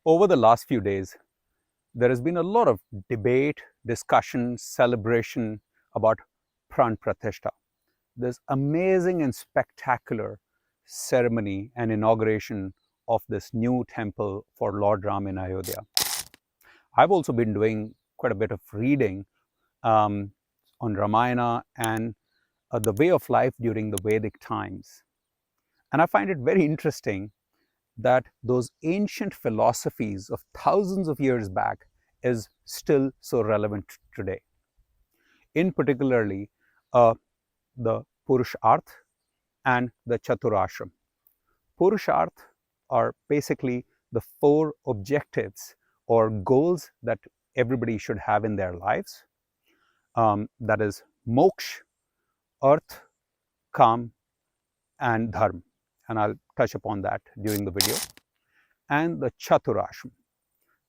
Over the last few days, there has been a lot of debate, discussion, celebration about Pran Pratishtha, this amazing and spectacular ceremony and inauguration of this new temple for Lord Ram in Ayodhya. I've also been doing quite a bit of reading on Ramayana and the way of life during the Vedic times. And I find it very interesting that those ancient philosophies of thousands of years back is still so relevant today. In particularly, the Purusartha and the Chaturashrama. Purusartha are basically the 4 objectives or goals that everybody should have in their lives. That is moksha, arth, kam, and dharma. And I'll touch upon that during the video. And the Chaturashrama.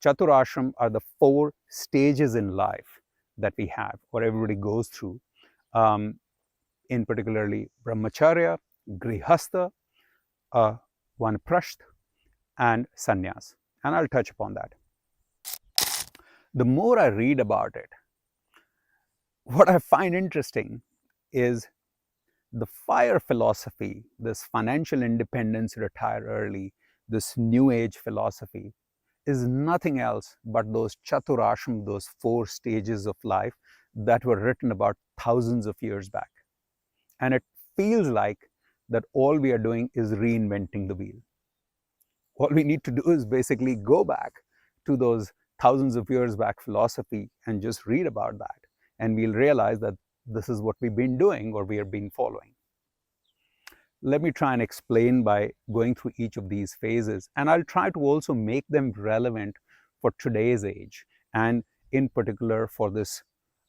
Chaturashrama are the 4 stages in life that we have or everybody goes through, in particularly brahmacharya, grihastha, vanaprastha, and sannyas. And I'll touch upon that. The more I read about it, what I find interesting is the FIRE philosophy, this financial independence, retire early, this new age philosophy, is nothing else but those Chaturashrama, those 4 stages of life that were written about thousands of years back. And it feels like that all we are doing is reinventing the wheel. All we need to do is basically go back to those thousands of years back philosophy and just read about that. And we'll realize that this is what we've been doing or we have been following. Let me try and explain by going through each of these phases, and I'll try to also make them relevant for today's age, and in particular for this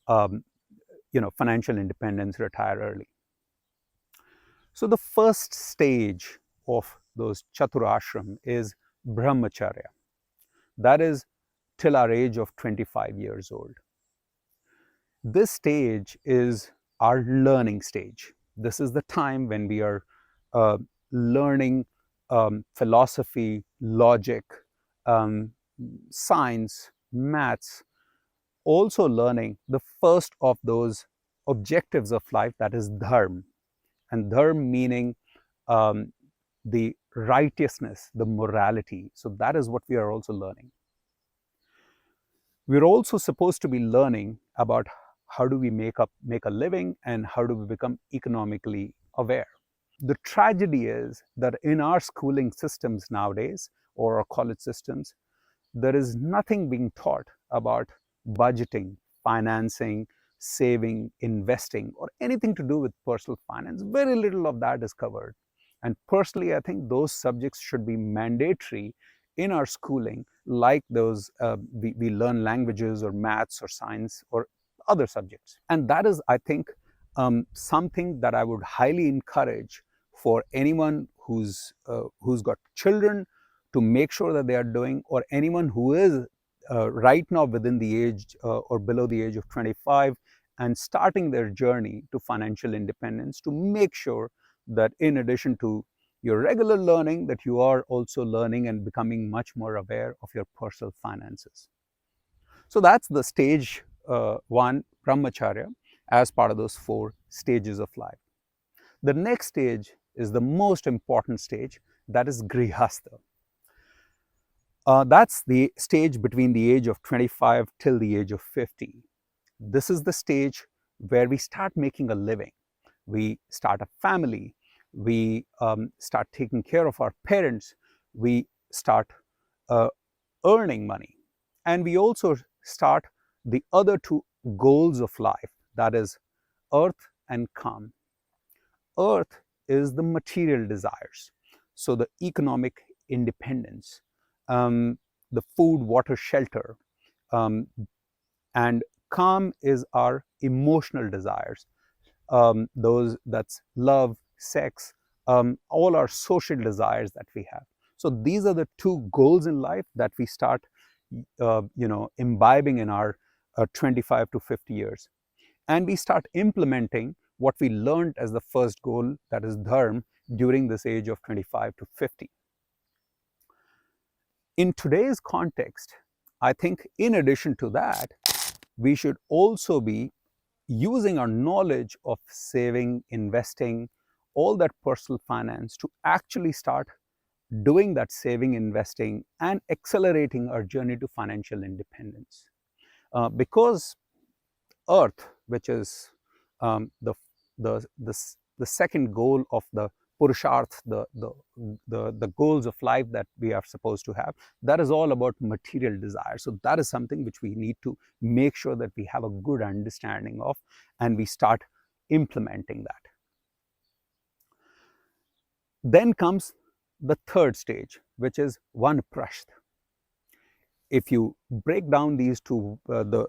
financial independence, retire early. So the first stage of those Chaturashrama is brahmacharya. That is till our age of 25 years old. This stage is our learning stage. This is the time when we are learning philosophy, logic, science, maths, also learning the first of those objectives of life, that is dharma. And dharma meaning the righteousness, the morality. So that is what we are also learning. We're also supposed to be learning about how do we make a living and how do we become economically aware. The tragedy is that in our schooling systems nowadays, or our college systems, there is nothing being taught about budgeting, financing, saving, investing, or anything to do with personal finance. Very little of that is covered. And personally, I think those subjects should be mandatory in our schooling, like those we learn languages or maths or science or other subjects. And that is, I think, something that I would highly encourage for anyone who's got children to make sure that they are doing, or anyone who is right now within the age or below the age of 25 and starting their journey to financial independence, to make sure that in addition to your regular learning, that you are also learning and becoming much more aware of your personal finances. So that's the stage 1, brahmacharya, as part of those 4 stages of life. The next stage is the most important stage, that is grihastha. That's the stage between the age of 25 till the age of 50. This is the stage where we start making a living. We start a family. We start taking care of our parents. We start earning money. And we also start the other 2 goals of life, that is earth and kam. Earth is the material desires, so the economic independence, the food, water, shelter, and kam is our emotional desires, that's love, sex, all our social desires that we have. So these are the 2 goals in life that we start imbibing in our 25 to 50 years. And we start implementing what we learned as the first goal, that is dharma, during this age of 25 to 50. In today's context, I think in addition to that, we should also be using our knowledge of saving, investing, all that personal finance to actually start doing that saving, investing, and accelerating our journey to financial independence. Because Earth, which is the second goal of the Purusartha, the goals of life that we are supposed to have, that is all about material desire. So that is something which we need to make sure that we have a good understanding of, and we start implementing that. Then comes the third stage, which is Vanaprastha. If you break down these two,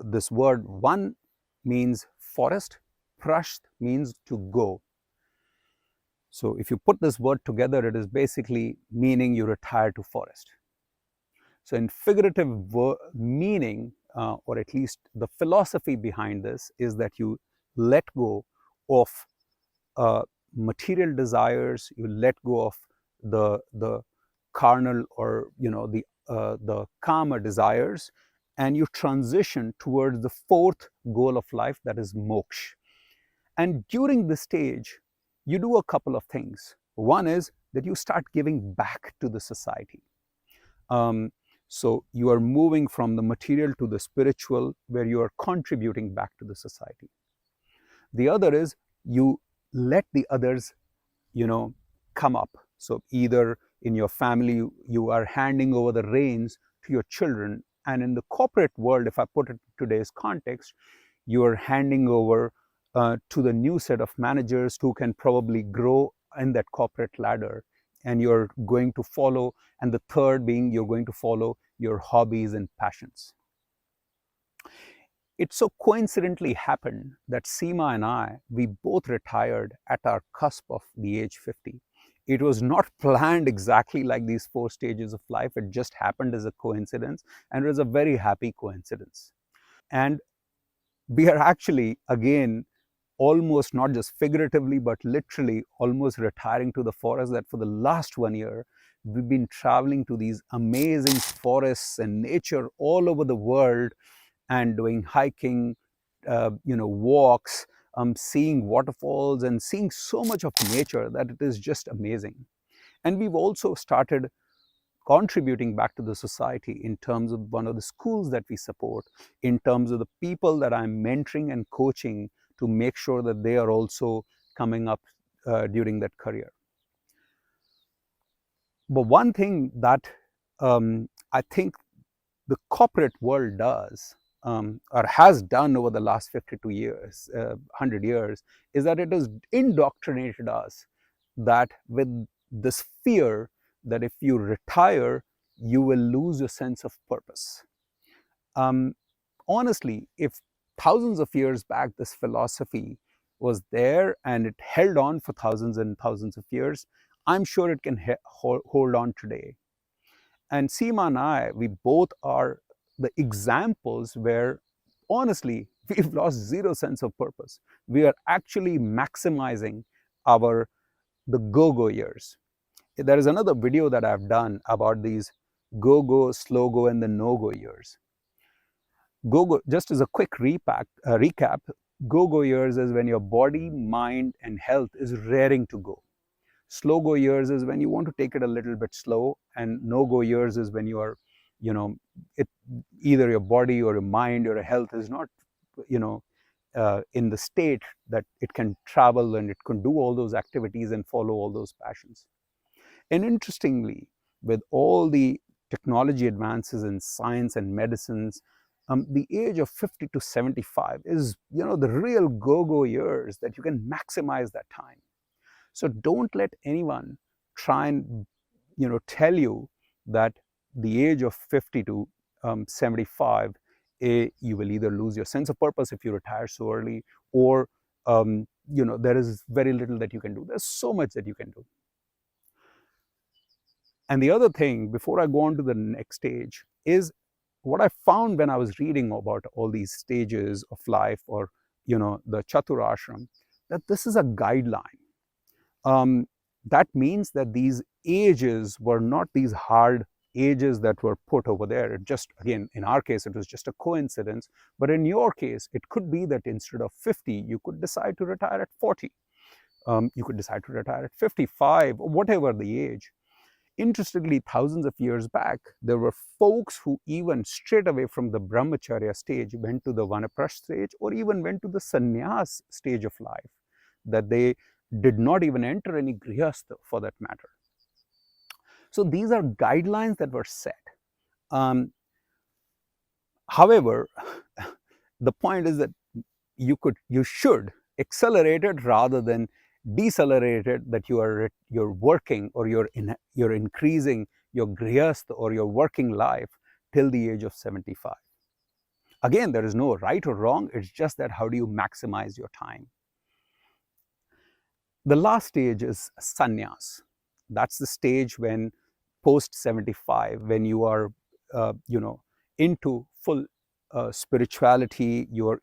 this word, one means forest, prasth means to go. So if you put this word together, it is basically meaning you retire to forest. So in figurative meaning, or at least the philosophy behind this, is that you let go of material desires, you let go of the carnal, or the kama desires, and you transition towards the fourth goal of life, that is moksha. And during this stage, you do a couple of things. One is that you start giving back to the society. So you are moving from the material to the spiritual, where you are contributing back to the society. The other is you let the others, come up. So either in your family, you are handing over the reins to your children, and in the corporate world, if I put it in today's context, you are handing over to the new set of managers who can probably grow in that corporate ladder, and you're going to follow, and the third being you're going to follow your hobbies and passions. It so coincidentally happened that Seema and I, we both retired at our cusp of the age 50. It was not planned exactly like these four stages of life. It just happened as a coincidence, and it was a very happy coincidence. And we are actually, again, almost not just figuratively, but literally almost retiring to the forest, that for the last 1 year, we've been traveling to these amazing forests and nature all over the world, and doing hiking, walks, seeing waterfalls, and seeing so much of nature that it is just amazing. And we've also started contributing back to the society in terms of one of the schools that we support, in terms of the people that I'm mentoring and coaching to make sure that they are also coming up during that career. But one thing that I think the corporate world does, or has done over the last 52 years, 100 years, is that it has indoctrinated us that with this fear that if you retire, you will lose your sense of purpose. Honestly, if thousands of years back this philosophy was there and it held on for thousands and thousands of years, I'm sure it can hold on today. And Seema and I, we both are the examples where, honestly, we've lost zero sense of purpose. We are actually maximizing the go-go years. There is another video that I've done about these go-go, slow-go, and the no-go years. Go-go, just as a quick recap, go-go years is when your body, mind, and health is raring to go. Slow go years is when you want to take it a little bit slow, and no go years is when you are, either your body or your mind or your health is not, in the state that it can travel and it can do all those activities and follow all those passions. And interestingly, with all the technology advances in science and medicines, the age of 50 to 75 is, the real go-go years that you can maximize that time. So don't let anyone try and tell you that the age of 50 to 75, you will either lose your sense of purpose if you retire so early, or there is very little that you can do. There's so much that you can do. And the other thing, before I go on to the next stage, is what I found when I was reading about all these stages of life, or the Chaturashrama, that this is a guideline. That means that these ages were not these hard ages that were put over there. It just, again, in our case, it was just a coincidence. But in your case, it could be that instead of 50, you could decide to retire at 40. You could decide to retire at 55, or whatever the age. Interestingly, thousands of years back, there were folks who even straight away from the brahmacharya stage went to the vanaprasth stage, or even went to the sannyas stage of life, that they did not even enter any grihastha for that matter. So these are guidelines that were set. However, the point is that you should accelerate it rather than decelerate it, that you're working, or you're increasing your grihastha or your working life till the age of 75. Again, there is no right or wrong, it's just that how do you maximize your time. The last stage is sannyas. That's the stage when post 75, when you are into full spirituality, you're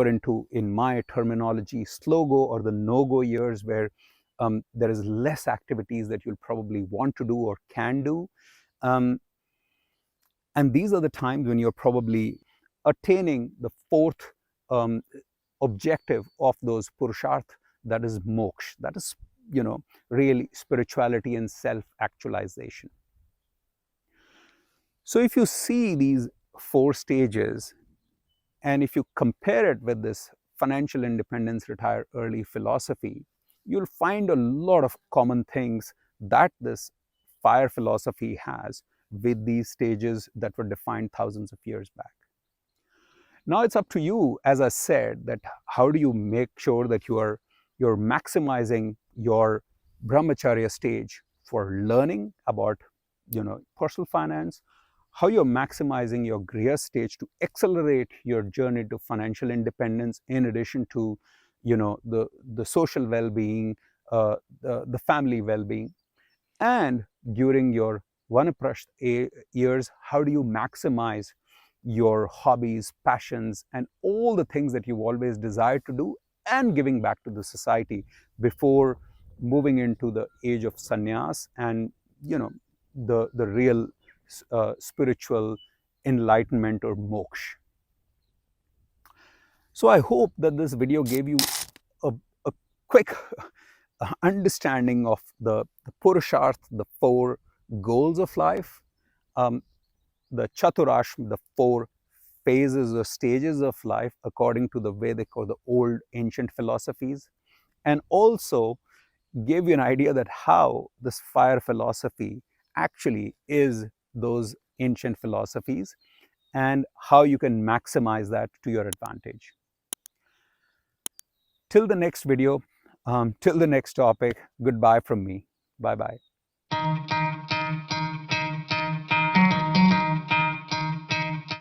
into, in my terminology, slow go or the no-go years, where there is less activities that you'll probably want to do or can do. And these are the times when you're probably attaining the fourth objective of those purusharth, that is moksha, that is, really spirituality and self-actualization. So if you see these 4 stages, and if you compare it with this financial independence, retire early philosophy, you'll find a lot of common things that this FIRE philosophy has with these stages that were defined thousands of years back. Now it's up to you, as I said, that how do you make sure that you're maximizing your brahmacharya stage for learning about personal finance, how you're maximizing your griha stage to accelerate your journey to financial independence, in addition to the social well-being, the family well-being, and during your vanaprasth years, how do you maximize your hobbies, passions, and all the things that you've always desired to do, and giving back to the society before moving into the age of sannyas and the real spiritual enlightenment or moksha. So I hope that this video gave you a quick understanding of the Purusartha, the 4 goals of life, the Chaturashrama, the 4 phases or stages of life according to the Vedic or the old ancient philosophies, and also gave you an idea that how this FIRE philosophy actually is those ancient philosophies, and how you can maximize that to your advantage. Till the next video, till the next topic, goodbye from me. Bye-bye.